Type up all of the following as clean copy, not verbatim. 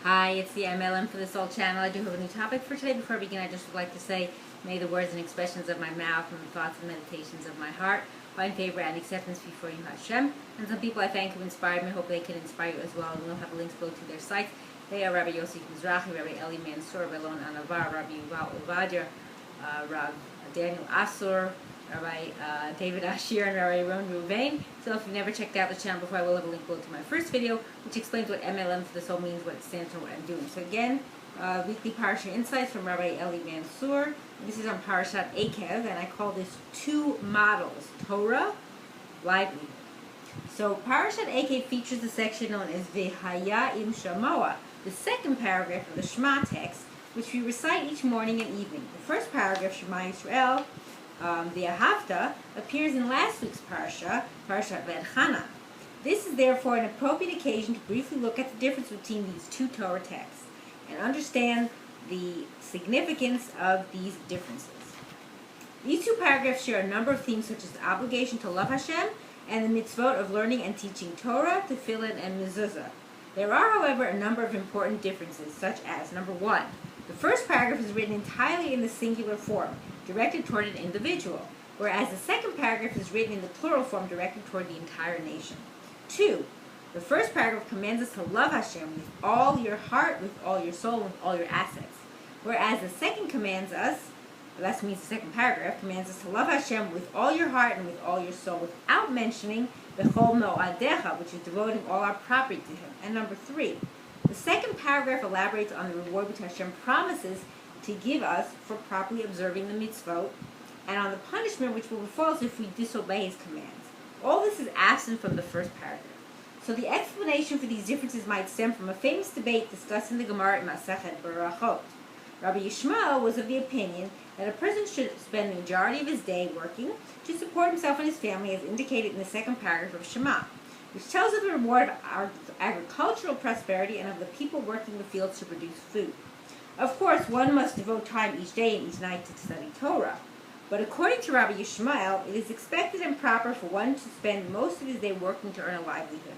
Hi, it's the M.L.M for this old channel. I do have a new topic for today. Before I begin, I just would like to say, may the words and expressions of my mouth and the thoughts and meditations of my heart find favor and acceptance before you, Hashem. And some people I thank who inspired me. Hope they can inspire you as well. And we'll have links below to their sites. They are Rabbi Yossi Mizrahi, Rabbi Eli Mansour, Rabbi Lon Anavar, Rabbi Yuval Ovadia, Rabbi Daniel Asur, Rabbi David Ashir, and Rabbi Ron Ruvain. So if you've never checked out the channel before, I will have a link below to my first video, which explains what M.L.M for the soul means, what it stands for, what I'm doing. So again, weekly Parasha Insights from Rabbi Eli Mansour. This is on Parashat Akev, and I call this two models, Torah, Livelihood. So Parashat Akev features the section known as V'haya im Shamoa, the second paragraph of the Shema text, which we recite each morning and evening. The first paragraph, Shema Yisrael, the Ahavta, appears in last week's Parashat V'chana. This is therefore an appropriate occasion to briefly look at the difference between these two Torah texts and understand the significance of these differences. These two paragraphs share a number of themes such as the obligation to love Hashem and the mitzvot of learning and teaching Torah, tefillin, and mezuzah. There are, however, a number of important differences, such as, number one, the first paragraph is written entirely in the singular form, directed toward an individual, whereas the second paragraph is written in the plural form, directed toward the entire nation. 2. The first paragraph commands us to love Hashem with all your heart, with all your soul, with all your assets, whereas the second commands us, that means the second paragraph, commands us to love Hashem with all your heart and with all your soul, without mentioning bechol mo'adecha, which is devoting all our property to Him. And number 3, the second paragraph elaborates on the reward which Hashem promises to give us for properly observing the mitzvot, and on the punishment which will befall us if we disobey His commands. All this is absent from the first paragraph. So the explanation for these differences might stem from a famous debate discussed in the Gemara in Masechet Berachot. Rabbi Yishmael was of the opinion that a person should spend the majority of his day working to support himself and his family, as indicated in the second paragraph of Shema, which tells of the reward of our agricultural prosperity and of the people working the fields to produce food. Of course, one must devote time each day and each night to study Torah. But according to Rabbi Yishmael, it is expected and proper for one to spend most of his day working to earn a livelihood.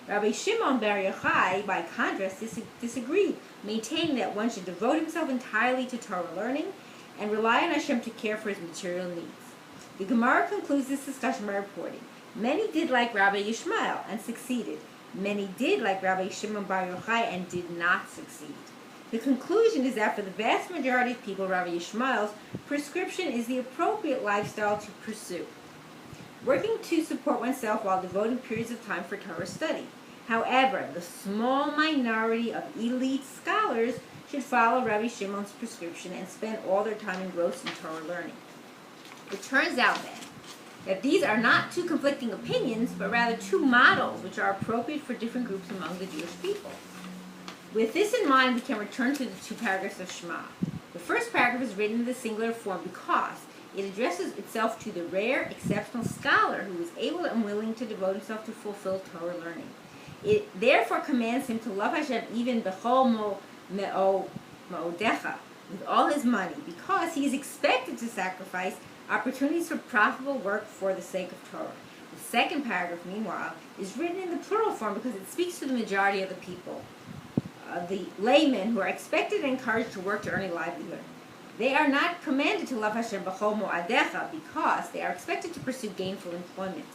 Rabbi Shimon Bar Yochai, by contrast, disagreed, maintaining that one should devote himself entirely to Torah learning and rely on Hashem to care for his material needs. The Gemara concludes this discussion by reporting, many did like Rabbi Yishmael and succeeded. Many did like Rabbi Shimon Bar Yochai and did not succeed. The conclusion is that for the vast majority of people, Rabbi Yishmael's prescription is the appropriate lifestyle to pursue, working to support oneself while devoting periods of time for Torah study. However, the small minority of elite scholars should follow Rabbi Shimon's prescription and spend all their time engrossed in Torah learning. It turns out then that these are not two conflicting opinions, but rather two models which are appropriate for different groups among the Jewish people. With this in mind, we can return to the two paragraphs of Shema. The first paragraph is written in the singular form because it addresses itself to the rare, exceptional scholar who is able and willing to devote himself to fulfill Torah learning. It therefore commands him to love Hashem even bechol mo'adecha, with all his money, because he is expected to sacrifice opportunities for profitable work for the sake of Torah. The second paragraph, meanwhile, is written in the plural form because it speaks to the majority of the people, the laymen who are expected and encouraged to work to earn a livelihood. They are not commanded to love Hashem b'chol mo'adecha because they are expected to pursue gainful employment.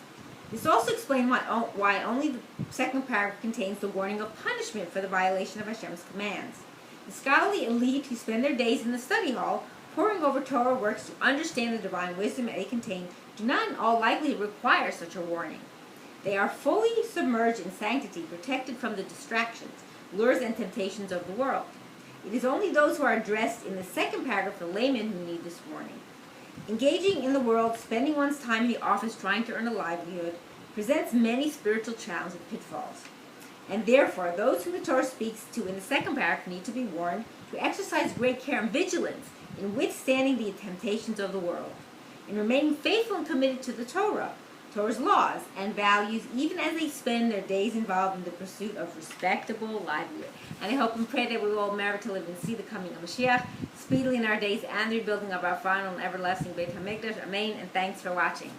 This also explains why only the second paragraph contains the warning of punishment for the violation of Hashem's commands. The scholarly elite who spend their days in the study hall poring over Torah works to understand the divine wisdom they contain do not in all likelihood require such a warning. They are fully submerged in sanctity, protected from the distractions, lures, and temptations of the world. It is only those who are addressed in the second paragraph, the laymen, who need this warning. Engaging in the world, spending one's time in the office trying to earn a livelihood, presents many spiritual challenges and pitfalls. And therefore, those whom the Torah speaks to in the second paragraph need to be warned to exercise great care and vigilance in withstanding the temptations of the world, in remaining faithful and committed to the Torah, Torah's laws and values, even as they spend their days involved in the pursuit of respectable livelihood. And I hope and pray that we will all merit to live and see the coming of Mashiach speedily in our days and the rebuilding of our final and everlasting Beit HaMikdash. Amen, and thanks for watching.